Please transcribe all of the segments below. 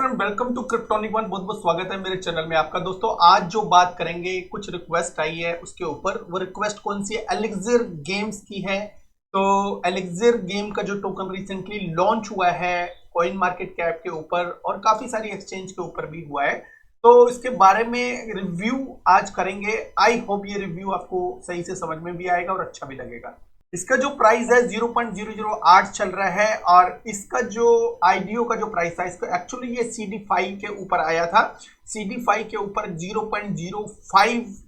Everyone, welcome to Cryptonic one. बहुत बहुत स्वागत है मेरे चैनल में आपका। दोस्तों, आज जो बात करेंगे, कुछ रिक्वेस्ट आई है उसके ऊपर। वो रिक्वेस्ट कौन सी है? एलिक्सिर गेम्स की है। तो एलिक्सिर गेम का जो टोकन रिसेंटली लॉन्च हुआ है कॉइन मार्केट कैप के ऊपर और काफी सारी एक्सचेंज के ऊपर भी हुआ है, तो इसके बारे में रिव्यू आज करेंगे। आई होप ये रिव्यू आपको सही से समझ में भी आएगा और अच्छा भी लगेगा। इसका जो प्राइस है 0.008 चल रहा है और इसका जो आईडीओ का जो प्राइस था, इसका एक्चुअली ये CD5 के ऊपर आया था। CD5 के ऊपर 0.05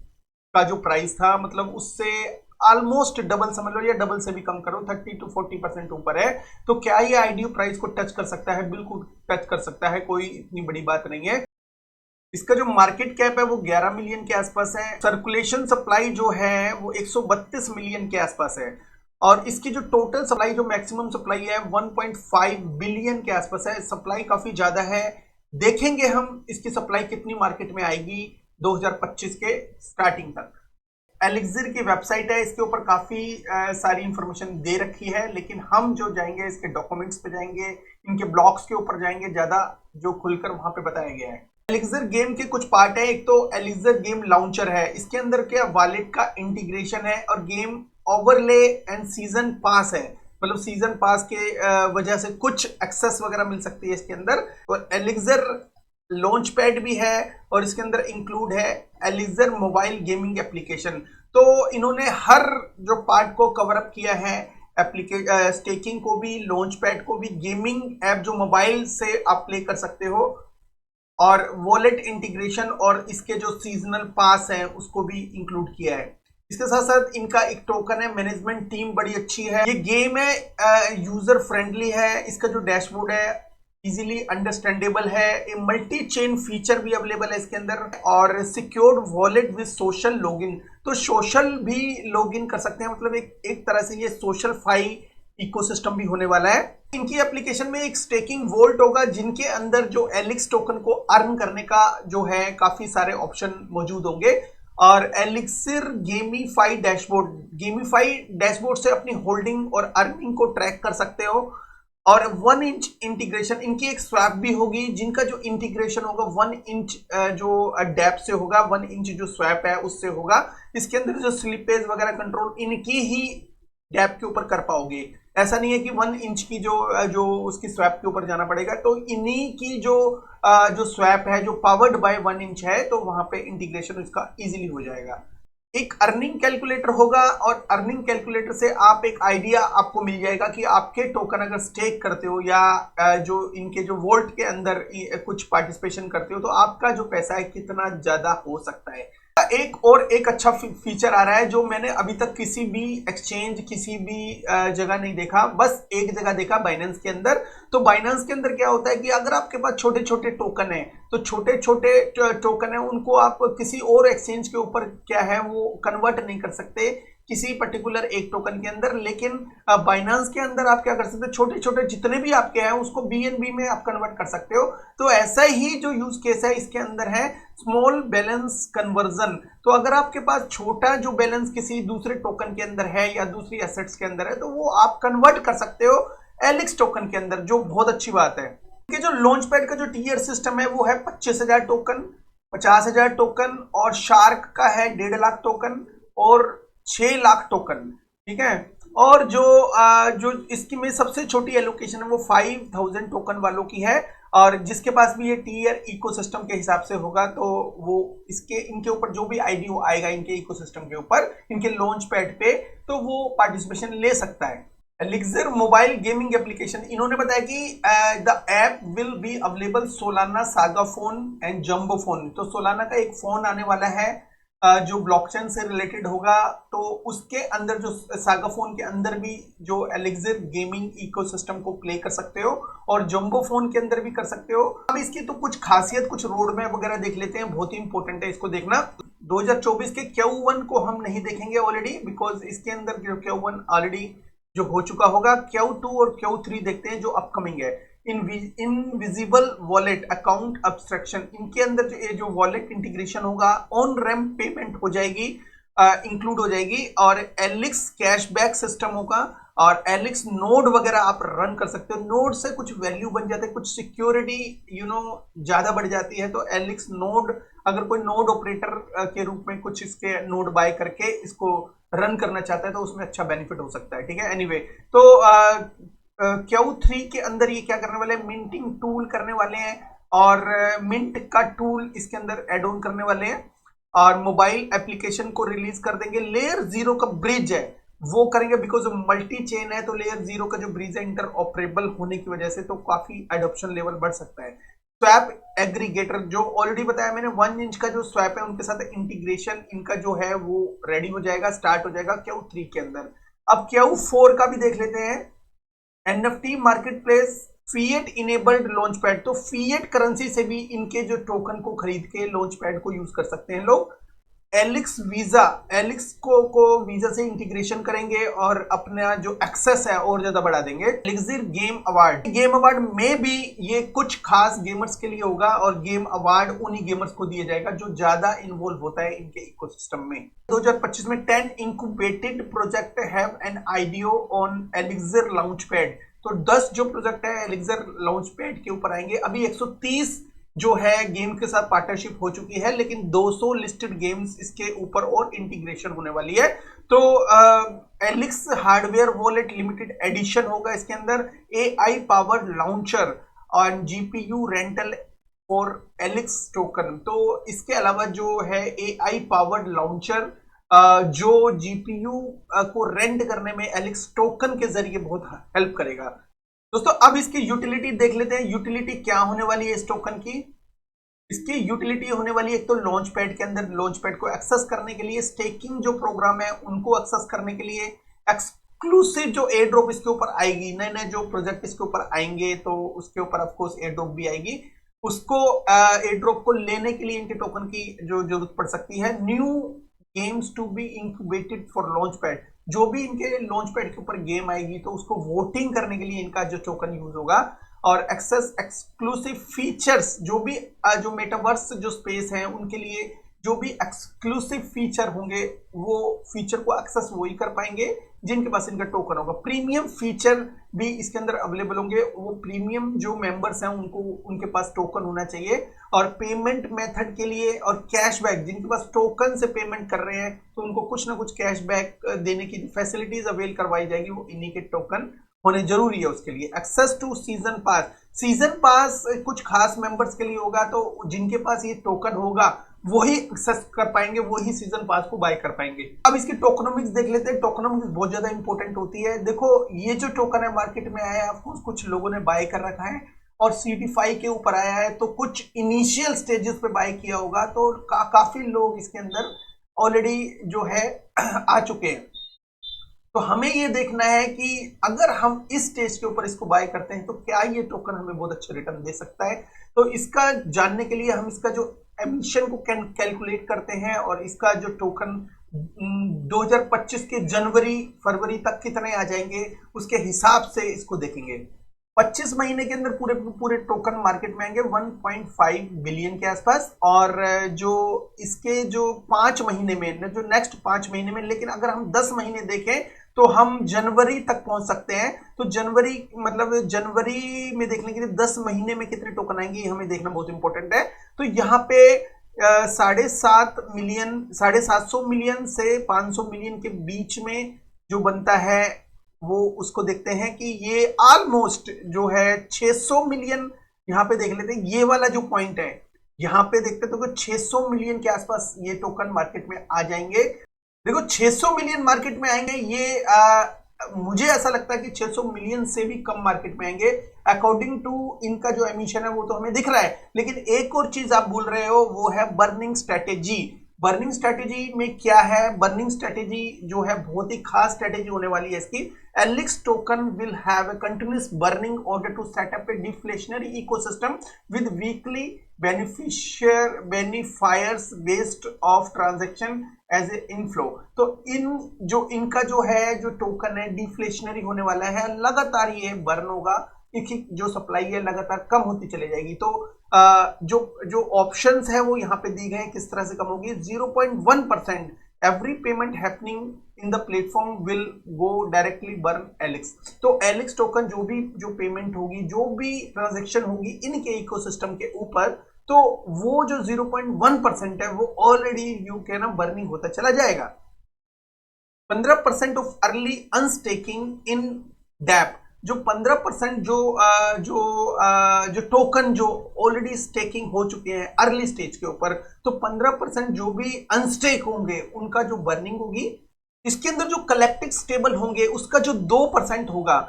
का जो प्राइस था, मतलब उससे ऑलमोस्ट डबल समझ लो या डबल से भी कम करो, 30 to 40% ऊपर है। तो क्या ये आईडीओ प्राइस को टच कर सकता है? बिल्कुल टच कर सकता है, कोई इतनी बड़ी बात नहीं है। इसका जो मार्केट कैप है वो 11 मिलियन के आसपास है। सर्कुलेशन सप्लाई जो है वो 132 मिलियन के आसपास है और इसकी जो टोटल सप्लाई, जो मैक्सिमम सप्लाई है 1.5 बिलियन के आसपास है। सप्लाई काफी ज्यादा है। देखेंगे हम इसकी सप्लाई कितनी मार्केट में आएगी 2025 के स्टार्टिंग तक। एलिक्सिर की वेबसाइट है, इसके ऊपर काफी सारी इंफॉर्मेशन दे रखी है, लेकिन हम जो जाएंगे इसके डॉक्यूमेंट्स पे जाएंगे, इनके ब्लॉग्स के ऊपर जाएंगे, ज्यादा जो खुलकर वहां पे बताया गया है। एलिक्सिर गेम के कुछ पार्ट है। एक तो एलिक्सिर गेम लॉन्चर है, इसके अंदर क्या वॉलेट का इंटीग्रेशन है और गेम ओवरले एंड सीजन पास है। मतलब सीजन पास के वजह से कुछ एक्सेस वगैरह मिल सकती है इसके अंदर। और एलिक्सिर लॉन्च पैड भी है और इसके अंदर इंक्लूड है एलिक्सिर मोबाइल गेमिंग एप्लीकेशन। तो इन्होंने हर जो पार्ट को कवर अप किया है, स्टेकिंग को भी, लॉन्च पैड को भी, गेमिंग ऐप जो मोबाइल से आप प्ले कर सकते हो, और वॉलेट इंटीग्रेशन और इसके जो सीजनल पास है उसको भी इंक्लूड किया है। इसके साथ साथ इनका एक टोकन है, मैनेजमेंट टीम बड़ी अच्छी है। ये गेम है यूजर फ्रेंडली है। इसका जो डैशबोर्ड है इजीली अंडरस्टैंडेबल है। ये मल्टी चेन फीचर भी अवेलेबल है इसके अंदर और secured wallet with social login. तो सोशल भी लॉगिन कर सकते हैं, मतलब एक तरह से ये सोशल फाई इकोसिस्टम भी होने वाला है। इनकी एप्लीकेशन में एक स्टेकिंग वॉल्ट होगा जिनके अंदर जो एलिक्स टोकन को अर्न करने का जो है काफी सारे ऑप्शन मौजूद होंगे। और एलिक्सिर गेमीफाई डैशबोर्ड से अपनी होल्डिंग और अर्निंग को ट्रैक कर सकते हो। और 1 इंच इंटीग्रेशन, इनकी एक स्वैप भी होगी जिनका जो इंटीग्रेशन होगा 1 इंच जो डेप्थ से होगा, 1 इंच जो स्वैप है उससे होगा। इसके अंदर जो स्लिपेज वगैरह कंट्रोल इनकी ही डेप्थ के ऊपर कर पाओगे। ऐसा नहीं है कि 1 इंच की जो उसकी स्वैप के ऊपर जाना पड़ेगा। तो इन्हीं की जो स्वैप है जो पावर्ड बाय 1 इंच है, तो वहां पे इंटीग्रेशन इसका इजीली हो जाएगा। एक अर्निंग कैलकुलेटर होगा और अर्निंग कैलकुलेटर से आप एक आइडिया आपको मिल जाएगा कि आपके टोकन अगर स्टेक करते हो या जो इनके जो वोल्ट के अंदर कुछ पार्टिसिपेशन करते हो, तो आपका जो पैसा है कितना ज्यादा हो सकता है। एक अच्छा फीचर आ रहा है जो मैंने अभी तक किसी भी एक्सचेंज, किसी भी जगह नहीं देखा, बस एक जगह देखा, बाइनेंस के अंदर। तो बाइनेंस के अंदर क्या होता है कि अगर आपके पास छोटे छोटे टोकन है, तो छोटे छोटे टोकन है उनको आप किसी और एक्सचेंज के ऊपर क्या है वो कन्वर्ट नहीं कर सकते किसी पर्टिकुलर एक टोकन के अंदर। लेकिन बाइनेंस के अंदर आप क्या कर सकते हैं, छोटे छोटे जितने भी आपके हैं उसको BNB में आप कन्वर्ट कर सकते हो। तो ऐसा ही जो यूज केस है इसके अंदर है स्मॉल बैलेंस कन्वर्जन। तो अगर आपके पास छोटा जो बैलेंस किसी दूसरे टोकन के अंदर है या दूसरी एसेट्स के अंदर है, तो वो आप कन्वर्ट कर सकते हो एलिक्स टोकन के अंदर, जो बहुत अच्छी बात है। कि जो लॉन्च पैड का जो टीयर सिस्टम है वो है 25,000 टोकन, 50,000 टोकन, और शार्क का है 1.5 लाख टोकन और 6 लाख टोकन। ठीक है। और जो इसकी में सबसे छोटी एलोकेशन है वो 5,000 टोकन वालों की है। और जिसके पास भी ये टीयर इकोसिस्टम के हिसाब से होगा, तो वो इनके ऊपर जो भी आईडीओ आएगा इनके इकोसिस्टम के ऊपर, इनके लॉन्च पैड पे, तो वो पार्टिसिपेशन ले सकता है। एलिक्सिर मोबाइल गेमिंग एप्लीकेशन, इन्होंने बताया कि the app will be available Solana, saga phone and jumbo phone. तो सोलाना का एक फोन आने वाला है जो ब्लॉकचेन से रिलेटेड होगा, तो उसके अंदर जो सागा फोन के अंदर भी जो एलिक्सिर गेमिंग इकोसिस्टम को प्ले कर सकते हो, और जंबो फोन के अंदर भी कर सकते हो। अब इसकी तो कुछ खासियत, कुछ रोड मैप वगैरह देख लेते हैं, बहुत ही इंपॉर्टेंट है इसको देखना। 2024 के Q1 को हम नहीं देखेंगे ऑलरेडी, बिकॉज इसके अंदर जो Q1 ऑलरेडी जो हो चुका होगा। Q2 और Q3 देखते हैं जो अपकमिंग है। इनविजिबल वॉलेट अकाउंट अब्स्ट्रक्शन, इनके अंदर जो वॉलेट इंटीग्रेशन होगा, ऑन रैम्प पेमेंट हो जाएगी इंक्लूड हो जाएगी, और एलिक्स कैशबैक सिस्टम होगा, और एलिक्स नोड वगैरह आप रन कर सकते हो। नोड से कुछ वैल्यू बन जाते हैं, कुछ सिक्योरिटी ज्यादा बढ़ जाती है, तो एलिक्स नोड अगर कोई नोड ऑपरेटर के रूप में कुछ इसके नोड बाय करके इसको रन करना चाहता है तो उसमें अच्छा बेनिफिट हो सकता है। ठीक है, एनीवे तो Q3 के अंदर ये क्या करने वाले हैं, मिंटिंग टूल करने वाले हैं, और मिंट का टूल इसके अंदर एड ऑन करने वाले हैं, और मोबाइल एप्लीकेशन को रिलीज कर देंगे। लेयर 0 का ब्रिज है वो करेंगे, बिकॉज मल्टी चेन है, तो लेयर 0 का जो ब्रिज है इंटर ऑपरेबल होने की वजह से तो काफी एडॉप्शन लेवल बढ़ सकता है। स्वैप एग्रीगेटर जो ऑलरेडी बताया मैंने, 1 इंच का जो स्वैप है उनके साथ इंटीग्रेशन इनका जो है वो रेडी हो जाएगा, स्टार्ट हो जाएगा Q3 के अंदर। अब Q4 का भी देख लेते हैं। NFT market place, fiat enabled launch pad, तो फिएट करेंसी से भी इनके जो टोकन को खरीद के लॉन्च पैड को यूज कर सकते हैं लोग। एलिक्स वीजा, एलिक्स को वीजा से इंटीग्रेशन करेंगे और अपना जो एक्सेस है और ज्यादा बढ़ा देंगे। Elixir game award, game award में भी ये कुछ खास गेमर्स के लिए होगा, और गेम अवार्ड उन्हीं गेमर्स को दिया जाएगा जो ज्यादा इन्वॉल्व होता है इनके इकोसिस्टम में। 2025 में 10 incubated project have an IDO on elixir launch pad, तो 10 जो प्रोजेक्ट है एलिक्सिर लॉन्च पैड के ऊपर आएंगे। अभी 130 जो है गेम के साथ पार्टनरशिप हो चुकी है, लेकिन 200 लिस्टेड गेम्स इसके ऊपर और इंटीग्रेशन होने वाली है। तो एलिक्स हार्डवेयर वॉलेट लिमिटेड एडिशन होगा इसके अंदर, एआई पावर्ड लॉन्चर और जीपीयू रेंटल और एलिक्स टोकन। तो इसके अलावा जो है एआई पावर्ड लॉन्चर जो जीपीयू को रेंट करने में एलिक्स टोकन के जरिए बहुत हेल्प करेगा। दोस्तों अब इसकी यूटिलिटी देख लेते हैं, यूटिलिटी क्या होने वाली है इस टोकन की। इसकी यूटिलिटी होने वाली है एक तो लॉन्च पैड के अंदर लॉन्च पैड को एक्सेस करने के लिए, स्टेकिंग जो प्रोग्राम है उनको एक्सेस करने के लिए, एक्सक्लूसिव जो एयर ड्रॉप इसके ऊपर आएगी, नए नए जो प्रोजेक्ट इसके ऊपर आएंगे तो उसके ऊपर ऑफकोर्स एयर ड्रॉप भी आएगी, उसको एयर ड्रॉप को लेने के लिए इनके टोकन की जो जरूरत पड़ सकती है। New games to be incubated for launch pad, जो भी इनके लॉन्च पैड के ऊपर गेम आएगी तो उसको वोटिंग करने के लिए इनका जो टोकन यूज होगा, और एक्सेस एक्सक्लूसिव फीचर्स, जो भी जो मेटावर्स जो स्पेस है उनके लिए जो भी एक्सक्लूसिव फीचर होंगे वो फीचर को एक्सेस वही कर पाएंगे जिनके पास इनका टोकन होगा। प्रीमियम फीचर भी इसके अंदर अवेलेबल होंगे, वो प्रीमियम जो मेंबर्स हैं उनको उनके पास टोकन होना चाहिए। और पेमेंट मेथड के लिए और कैशबैक, जिनके पास टोकन से पेमेंट कर रहे हैं तो उनको कुछ ना कुछ कैशबैक देने की फैसिलिटीज अवेल करवाई जाएगी, वो इन्हीं के टोकन होने जरूरी है उसके लिए। Access to season pass, season pass कुछ खास मेंबर्स के लिए होगा, तो जिनके पास ये टोकन होगा वही एक्सेस कर पाएंगे, वही सीजन पास को बाय कर पाएंगे। अब इसकी टोकनोमिक्स देख लेते हैं। टोकनोमिक्स बहुत ज्यादा इंपॉर्टेंट होती है। देखो ये जो टोकन है मार्केट में आया है, ऑफकोर्स कुछ लोगों ने बाय कर रखा है और CD5 के ऊपर आया है, तो कुछ इनिशियल स्टेजेस पे बाय किया होगा, तो काफी लोग इसके अंदर ऑलरेडी जो है आ चुके हैं। तो हमें ये देखना है कि अगर हम इस स्टेज के ऊपर इसको बाय करते हैं तो क्या ये टोकन हमें बहुत अच्छे रिटर्न दे सकता है। तो इसका जानने के लिए हम इसका जो एमिशन को कैलकुलेट करते हैं, और इसका जो टोकन 2025 के जनवरी फरवरी तक कितने आ जाएंगे उसके हिसाब से इसको देखेंगे। 25 महीने के अंदर पूरे पूरे टोकन मार्केट में आएंगे 1.5 बिलियन के आसपास, और जो इसके जो 5 महीने में, जो नेक्स्ट 5 महीने में, लेकिन अगर हम 10 महीने देखें तो हम जनवरी तक पहुंच सकते हैं। तो जनवरी मतलब जनवरी में देखने के लिए 10 महीने में कितने टोकन आएंगे हमें देखना बहुत इंपॉर्टेंट है। तो यहाँ पे 750 मिलियन से 500 मिलियन के बीच में जो बनता है वो उसको देखते हैं कि ये ऑलमोस्ट जो है 600 मिलियन, यहाँ पे देख लेते हैं ये वाला जो पॉइंट है यहाँ पे देखते तो 600 मिलियन के आसपास ये टोकन मार्केट में आ जाएंगे। देखो 600 मिलियन मार्केट में आएंगे, ये मुझे ऐसा लगता है कि 600 मिलियन से भी कम मार्केट में आएंगे अकॉर्डिंग टू इनका जो एमिशन है वो तो हमें दिख रहा है। लेकिन एक और चीज आप भूल रहे हो, वो है बर्निंग स्ट्रेटेजी। बर्निंग स्ट्रेटेजी में क्या है, बर्निंग स्ट्रेटेजी जो है बहुत ही खास स्ट्रेटेजी होने वाली है इसकी। Elix token will have a continuous burning order to set up a deflationary ecosystem with weekly beneficiaries based off transaction as a inflow. तो इनका जो है जो टोकन है डिफ्लेशनरी होने वाला है, लगातार ये बर्न होगा, इसकी जो सप्लाई है लगातार कम होती चली जाएगी। तो जो ऑप्शंस है वो यहाँ पे दी गए किस तरह से कम होगी, 0.1% every payment happening in the platform will go directly burn LX। तो LX टोकन जो पेमेंट होगी, जो भी ट्रांजेक्शन होगी इनके इकोसिस्टम के ऊपर, तो वो जो 0.1% है वो ऑलरेडी यू के ना बर्निंग होता चला जाएगा। 15% ऑफ अर्ली अनस्टेकिंग इन डैप, जो 15% जो टोकन जो ऑलरेडी स्टेकिंग हो चुके हैं अर्ली स्टेज के ऊपर, तो 15% जो भी अनस्टेक होंगे उनका जो बर्निंग होगी, इसके अंदर जो कलेक्टिव स्टेबल होंगे उसका जो 2% होगा,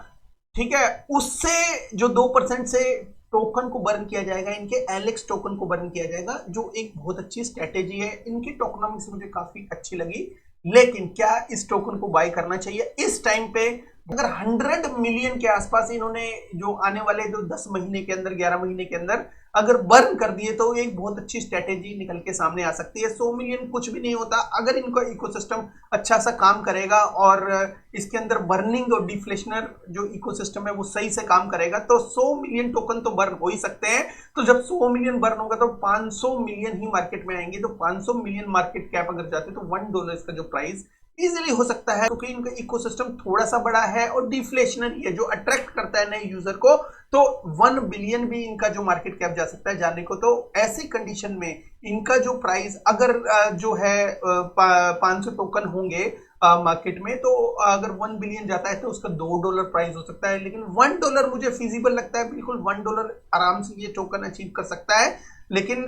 ठीक है, उससे जो 2% से टोकन को बर्न किया जाएगा, इनके एलेक्स टोकन को बर्न किया जाएगा, जो एक बहुत अच्छी स्ट्रेटेजी है। इनकी टोकनॉमिक्स मुझे काफी अच्छी लगी, लेकिन क्या इस टोकन को बाय करना चाहिए इस टाइम पे? अगर 100 मिलियन के आसपास इन्होंने जो आने वाले जो 10 महीने के अंदर, 11 महीने के अंदर अगर बर्न कर दिए, तो एक बहुत अच्छी स्ट्रेटेजी निकल के सामने आ सकती है। 100 मिलियन कुछ भी नहीं होता अगर इनका इकोसिस्टम अच्छा सा काम करेगा और इसके अंदर बर्निंग और डिफ्लेशनर जो इकोसिस्टम है वो सही से काम करेगा, तो 100 मिलियन टोकन तो बर्न हो ही सकते हैं। तो जब 100 मिलियन बर्न होगा तो 500 मिलियन ही मार्केट में आएंगे, तो 500 मिलियन मार्केट कैप अगर जाते तो $1 इसका जो प्राइस इजीली हो सकता है, क्योंकि इनका इकोसिस्टम थोड़ा सा बड़ा है और डिफ्लेशनरी है जो अट्रैक्ट करता है नए यूजर को। तो 1 बिलियन भी इनका जो मार्केट कैप जा सकता है जाने को। तो ऐसी कंडीशन में इनका जो प्राइस अगर जो है 500 टोकन होंगे मार्केट में, तो अगर 1 बिलियन जाता है तो उसका $2 प्राइस हो सकता है। लेकिन $1 मुझे फिजिबल लगता है, बिल्कुल $1 आराम से ये टोकन अचीव कर सकता है। लेकिन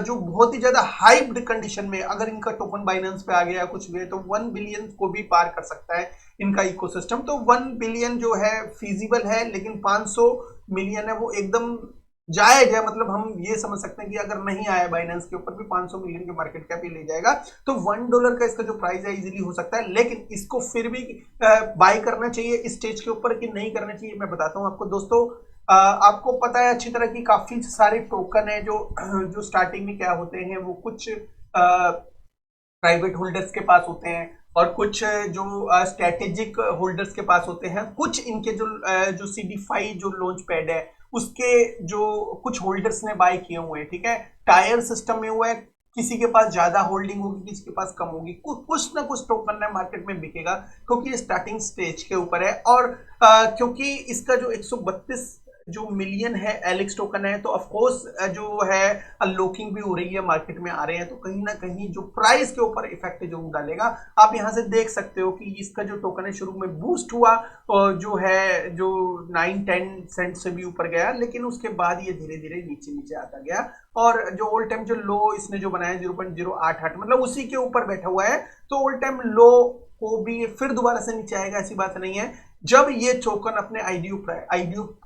जो बहुत ही ज्यादा हाइप्ड कंडीशन में अगर इनका टोकन बाइनेंस पे आ गया कुछ भी, तो 1 बिलियन को भी पार कर सकता है इनका इकोसिस्टम। तो 1 बिलियन जो है फीजिबल है, लेकिन 500 मिलियन है वो एकदम जायज है। मतलब हम ये समझ सकते हैं कि अगर नहीं आया बाइनेंस के ऊपर भी 500 मिलियन के मार्केट कैप ही ले जाएगा, तो $1 का इसका जो प्राइस है इजीली हो सकता है। लेकिन इसको फिर भी बाय करना चाहिए इस स्टेज के ऊपर कि नहीं करना चाहिए, मैं बताता हूं आपको दोस्तों। आपको पता है अच्छी तरह की काफी सारे टोकन है जो स्टार्टिंग में क्या होते हैं, वो कुछ प्राइवेट होल्डर्स के पास होते हैं और कुछ जो स्ट्रेटेजिक होल्डर्स के पास होते हैं। कुछ इनके जो CD5 जो लॉन्च पैड है उसके जो कुछ होल्डर्स ने बाय किए हुए हैं, ठीक है, टायर सिस्टम में हुआ है, किसी के पास ज्यादा होल्डिंग होगी, किसी के पास कम होगी, कुछ ना कुछ टोकन है मार्केट में बिकेगा, क्योंकि ये स्टार्टिंग स्टेज के ऊपर है। और क्योंकि इसका जो 132 जो मिलियन है एलेक्स टोकन है, तो ऑफकोर्स जो है अनलॉकिंग भी हो रही है, मार्केट में आ रहे हैं, तो कहीं ना कहीं जो प्राइस के ऊपर इफेक्ट जरूर डालेगा। आप यहां से देख सकते हो कि इसका जो टोकन है शुरू में बूस्ट हुआ और जो है जो 9-10 सेंट से भी ऊपर गया, लेकिन उसके बाद ये धीरे धीरे नीचे नीचे आता गया और जो ऑल टाइम जो लो इसने जो बनाया 0.088, मतलब उसी के ऊपर बैठा हुआ है। तो ऑल टाइम लो को भी फिर दोबारा से नीचे आएगा, ऐसी बात नहीं है। जब ये टोकन अपने आईडीयू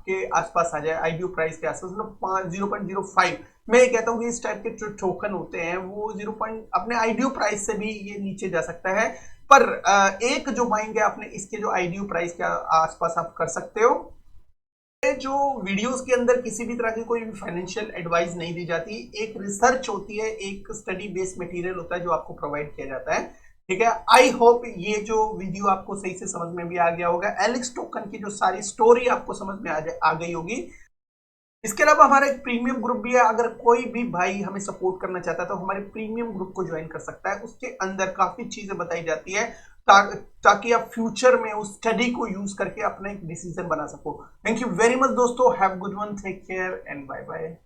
के आसपास आ जाए, आईडीयू प्राइस के आसपास, मतलब 0.05, मैं ये कहता हूं कि इस टाइप के जो टोकन होते हैं वो 0. अपने आईडीयू प्राइस से भी ये नीचे जा सकता है। पर एक जो बाइंग है अपने इसके जो आईडीयू प्राइस के आसपास आप कर सकते हो। जो वीडियोस के अंदर किसी भी तरह की कोई फाइनेंशियल एडवाइस नहीं दी जाती, एक रिसर्च होती है, एक स्टडी बेस्ड मटेरियल होता है जो आपको प्रोवाइड किया जाता है, ठीक है। आई होप ये जो वीडियो आपको सही से समझ में भी आ गया होगा, एलेक्स टोकन की जो सारी स्टोरी आपको समझ में आ गई होगी। इसके अलावा हमारा एक प्रीमियम ग्रुप भी है, अगर कोई भी भाई हमें सपोर्ट करना चाहता है तो हमारे प्रीमियम ग्रुप को ज्वाइन कर सकता है। उसके अंदर काफी चीजें बताई जाती है ताकि आप फ्यूचर में उस स्टडी को यूज करके अपना एक डिसीजन बना सको। थैंक यू वेरी मच दोस्तों, have good one, take care and bye bye.